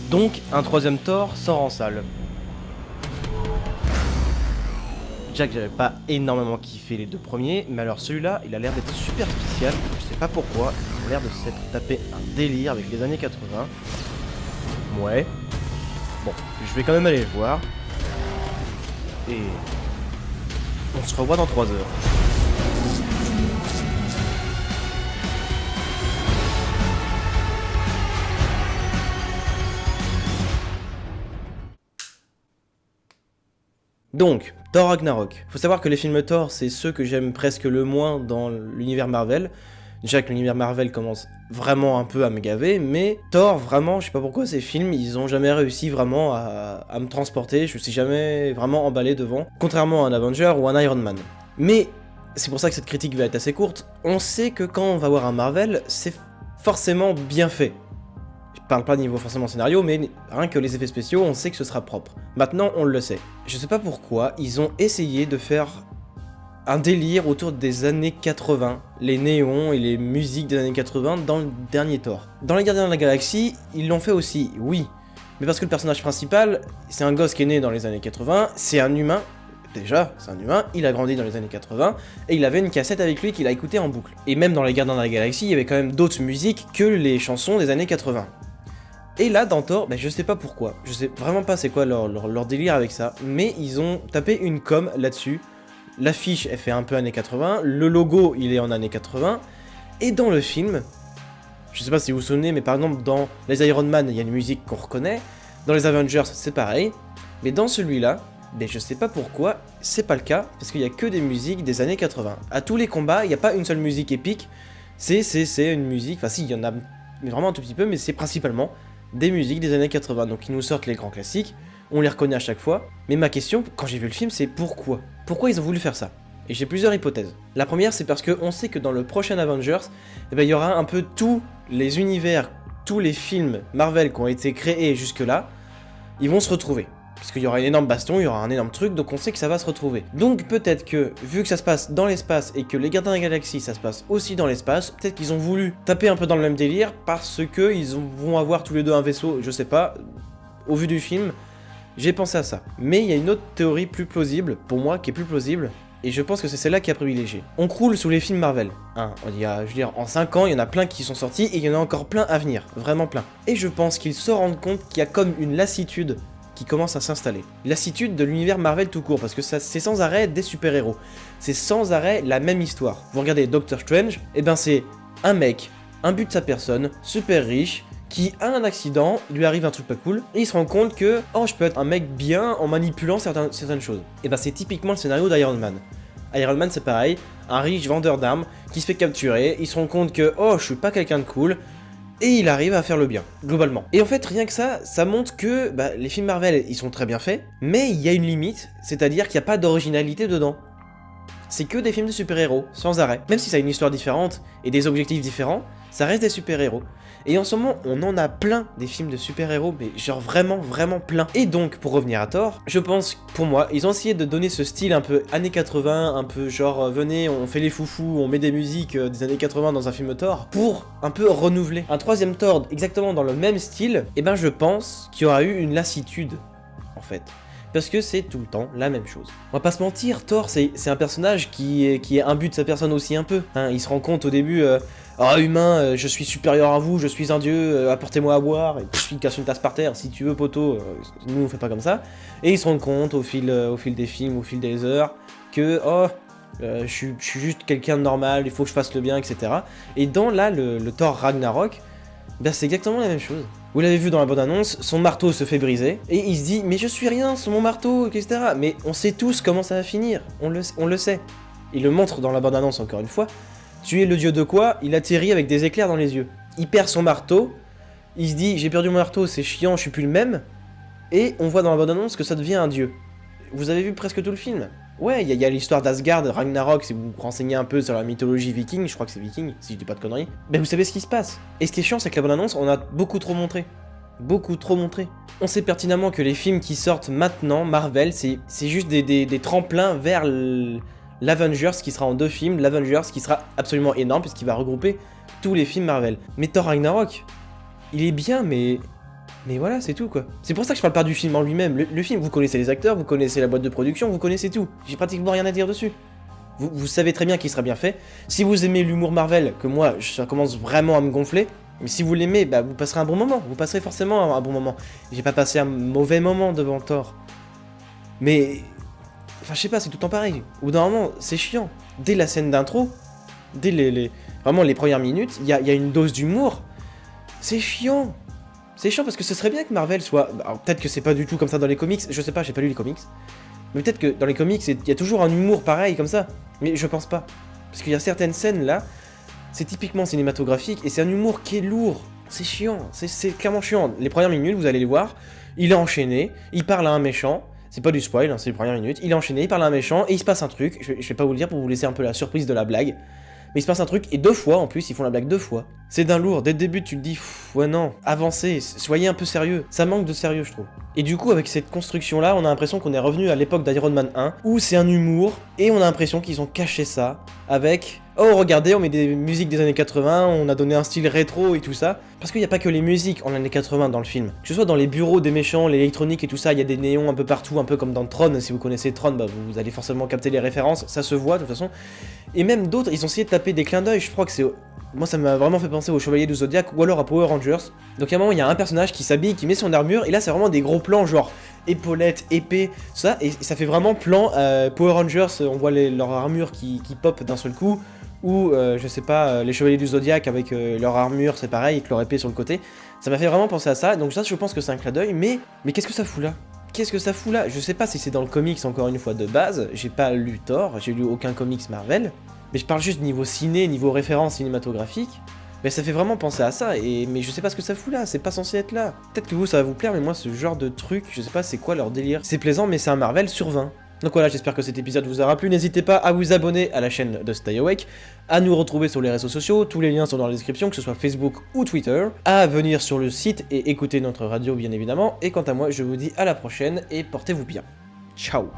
Donc, un troisième Thor sort en salle. Déjà que j'avais pas énormément kiffé les deux premiers, mais alors celui-là, il a l'air d'être super spécial, je sais pas pourquoi, il a l'air de s'être tapé un délire avec les années 80. Ouais. Bon, je vais quand même aller le voir. Et... on se revoit dans 3 heures. Donc, Thor Ragnarok. Faut savoir que les films Thor, c'est ceux que j'aime presque le moins dans l'univers Marvel. Déjà que l'univers Marvel commence vraiment un peu à me gaver, mais Thor, vraiment, je sais pas pourquoi ces films, ils ont jamais réussi vraiment à me transporter, je suis jamais vraiment emballé devant, contrairement à un Avenger ou un Iron Man. Mais, c'est pour ça que cette critique va être assez courte, on sait que quand on va voir un Marvel, c'est forcément bien fait. Je parle pas niveau forcément scénario, mais rien que les effets spéciaux, on sait que ce sera propre. Maintenant, on le sait. Je sais pas pourquoi, ils ont essayé de faire un délire autour des années 80, les néons et les musiques des années 80 dans le dernier Thor. Dans Les Gardiens de la Galaxie, ils l'ont fait aussi, oui, mais parce que le personnage principal, c'est un gosse qui est né dans les années 80, c'est un humain, déjà, c'est un humain, il a grandi dans les années 80, et il avait une cassette avec lui qu'il a écouté en boucle. Et même dans Les Gardiens de la Galaxie, il y avait quand même d'autres musiques que les chansons des années 80. Et là, dans Thor, je sais pas pourquoi, je sais vraiment pas c'est quoi leur délire avec ça, mais ils ont tapé une com là-dessus. L'affiche, elle fait un peu années 80, le logo, il est en années 80, et dans le film, je sais pas si vous vous souvenez, mais par exemple, dans les Iron Man, il y a une musique qu'on reconnaît, dans les Avengers, c'est pareil, mais dans celui-là, je sais pas pourquoi, c'est pas le cas, parce qu'il y a que des musiques des années 80. À tous les combats, il n'y a pas une seule musique épique, c'est une musique, enfin si, il y en a vraiment un tout petit peu, mais c'est principalement des musiques des années 80, donc ils nous sortent les grands classiques, on les reconnaît à chaque fois, mais ma question, quand j'ai vu le film, c'est pourquoi ? Pourquoi ils ont voulu faire ça ? Et j'ai plusieurs hypothèses. La première, c'est parce qu'on sait que dans le prochain Avengers, il y aura un peu tous les univers, tous les films Marvel qui ont été créés jusque-là, ils vont se retrouver. Parce qu'il y aura une énorme baston, il y aura un énorme truc, donc on sait que ça va se retrouver. Donc peut-être que, vu que ça se passe dans l'espace et que les Gardiens de la Galaxie, ça se passe aussi dans l'espace, peut-être qu'ils ont voulu taper un peu dans le même délire, parce que ils vont avoir tous les deux un vaisseau, je sais pas, au vu du film, j'ai pensé à ça. Mais il y a une autre théorie plus plausible, pour moi, qui est plus plausible, et je pense que c'est celle-là qui a privilégié. On croule sous les films Marvel. Il y a, je veux dire, en 5 ans, il y en a plein qui sont sortis, et il y en a encore plein à venir, vraiment plein. Et je pense qu'ils se rendent compte qu'il y a comme une lassitude qui commence à s'installer. Lassitude de l'univers Marvel tout court, parce que c'est sans arrêt des super-héros. C'est sans arrêt la même histoire. Vous regardez Doctor Strange, c'est un mec, un but de sa personne, super riche, qui a un accident, il lui arrive un truc pas cool, et il se rend compte que, oh, je peux être un mec bien en manipulant certaines choses. C'est typiquement le scénario d'Iron Man. Iron Man, c'est pareil, un riche vendeur d'armes qui se fait capturer, il se rend compte que, oh, je suis pas quelqu'un de cool, et il arrive à faire le bien, globalement. Et en fait, rien que ça montre que les films Marvel, ils sont très bien faits, mais il y a une limite, c'est-à-dire qu'il n'y a pas d'originalité dedans. C'est que des films de super-héros, sans arrêt. Même si ça a une histoire différente et des objectifs différents, ça reste des super-héros. Et en ce moment, on en a plein des films de super-héros, mais genre vraiment, vraiment plein. Et donc, pour revenir à Thor, je pense, pour moi, ils ont essayé de donner ce style un peu années 80, un peu genre, venez, on fait les foufous, on met des musiques des années 80 dans un film Thor, pour un peu renouveler. Un troisième Thor, exactement dans le même style, je pense qu'il y aura eu une lassitude, en fait. Parce que c'est tout le temps la même chose. On va pas se mentir, Thor, c'est un personnage qui est imbu de sa personne aussi un peu. Il se rend compte au début, ah humain, je suis supérieur à vous, je suis un dieu, apportez-moi à boire, et il casse une tasse par terre, si tu veux poteau, nous on fait pas comme ça. Et il se rend compte au fil des films, au fil des heures, que je suis juste quelqu'un de normal, il faut que je fasse le bien, etc. Et dans là, le Thor Ragnarok, c'est exactement la même chose. Vous l'avez vu dans la bande-annonce, son marteau se fait briser, et il se dit « Mais je suis rien, c'est mon marteau, etc. » Mais on sait tous comment ça va finir, on le sait. Il le montre dans la bande-annonce encore une fois. Tu es le dieu de quoi? Il atterrit avec des éclairs dans les yeux. Il perd son marteau, il se dit « J'ai perdu mon marteau, c'est chiant, je suis plus le même. » Et on voit dans la bande-annonce que ça devient un dieu. Vous avez vu presque tout le film. Ouais, il y a l'histoire d'Asgard, Ragnarok, si vous vous renseignez un peu sur la mythologie viking, je crois que c'est viking, si je dis pas de conneries, vous savez ce qui se passe. Et ce qui est chiant, c'est que la bande-annonce, on a beaucoup trop montré. Beaucoup trop montré. On sait pertinemment que les films qui sortent maintenant, Marvel, c'est juste des tremplins vers l'Avengers qui sera en 2 films, l'Avengers qui sera absolument énorme puisqu'il va regrouper tous les films Marvel. Mais Thor Ragnarok, il est bien, mais Mais voilà, c'est tout quoi. C'est pour ça que je parle pas du film en lui-même. Le film, vous connaissez les acteurs, vous connaissez la boîte de production, vous connaissez tout. J'ai pratiquement rien à dire dessus. Vous savez très bien qu'il sera bien fait. Si vous aimez l'humour Marvel, que moi, ça commence vraiment à me gonfler, mais si vous l'aimez, bah vous passerez un bon moment. Vous passerez forcément un bon moment. J'ai pas passé un mauvais moment devant Thor. Mais... Enfin, je sais pas, c'est tout le temps pareil. Au bout d'un moment, c'est chiant. Dès la scène d'intro, dès vraiment les premières minutes, il y a une dose d'humour. C'est chiant. C'est chiant parce que ce serait bien que Marvel soit... Alors peut-être que c'est pas du tout comme ça dans les comics, je sais pas, j'ai pas lu les comics. Mais peut-être que dans les comics, il y a toujours un humour pareil comme ça. Mais je pense pas. Parce qu'il y a certaines scènes là, c'est typiquement cinématographique et c'est un humour qui est lourd. C'est chiant, c'est clairement chiant. Les premières minutes, vous allez les voir, il est enchaîné, il parle à un méchant. C'est pas du spoil, hein, c'est les premières minutes. Il est enchaîné, il parle à un méchant et il se passe un truc. Je vais pas vous le dire pour vous laisser un peu la surprise de la blague. Mais il se passe un truc, et 2 fois en plus, ils font la blague 2 fois. C'est d'un lourd, dès le début tu te dis, ouais non, avancez, soyez un peu sérieux. Ça manque de sérieux je trouve. Et du coup avec cette construction là, on a l'impression qu'on est revenu à l'époque d'Iron Man 1, où c'est un humour, et on a l'impression qu'ils ont caché ça avec... Oh regardez, on met des musiques des années 80, on a donné un style rétro et tout ça. Parce qu'il n'y a pas que les musiques en années 80 dans le film. Que ce soit dans les bureaux des méchants, l'électronique et tout ça, il y a des néons un peu partout, un peu comme dans Tron. Si vous connaissez Tron, bah, vous allez forcément capter les références, ça se voit de toute façon. Et même d'autres, ils ont essayé de taper des clins d'œil, je crois que c'est... Moi ça m'a vraiment fait penser aux Chevaliers du Zodiac ou alors à Power Rangers. Donc à un moment il y a un personnage qui s'habille, qui met son armure, et là c'est vraiment des gros plans genre épaulettes, épée, tout ça, et ça fait vraiment plan Power Rangers, on voit leur armure qui pop d'un seul coup. Ou, je sais pas, les Chevaliers du Zodiac avec leur armure, c'est pareil, avec leur épée sur le côté. Ça m'a fait vraiment penser à ça, donc ça je pense que c'est un clin d'œil, mais qu'est-ce que ça fout là? Qu'est-ce que ça fout là? Je sais pas si c'est dans le comics encore une fois de base, j'ai pas lu Thor, j'ai lu aucun comics Marvel, mais je parle juste niveau ciné, niveau référence cinématographique. Mais ça fait vraiment penser à ça, mais je sais pas ce que ça fout là, c'est pas censé être là. Peut-être que vous ça va vous plaire, mais moi ce genre de truc, je sais pas c'est quoi leur délire. C'est plaisant, mais c'est un Marvel sur 20. Donc voilà, j'espère que cet épisode vous aura plu, n'hésitez pas à vous abonner à la chaîne de Stay Awake, à nous retrouver sur les réseaux sociaux, tous les liens sont dans la description, que ce soit Facebook ou Twitter, à venir sur le site et écouter notre radio bien évidemment, et quant à moi je vous dis à la prochaine et portez-vous bien. Ciao.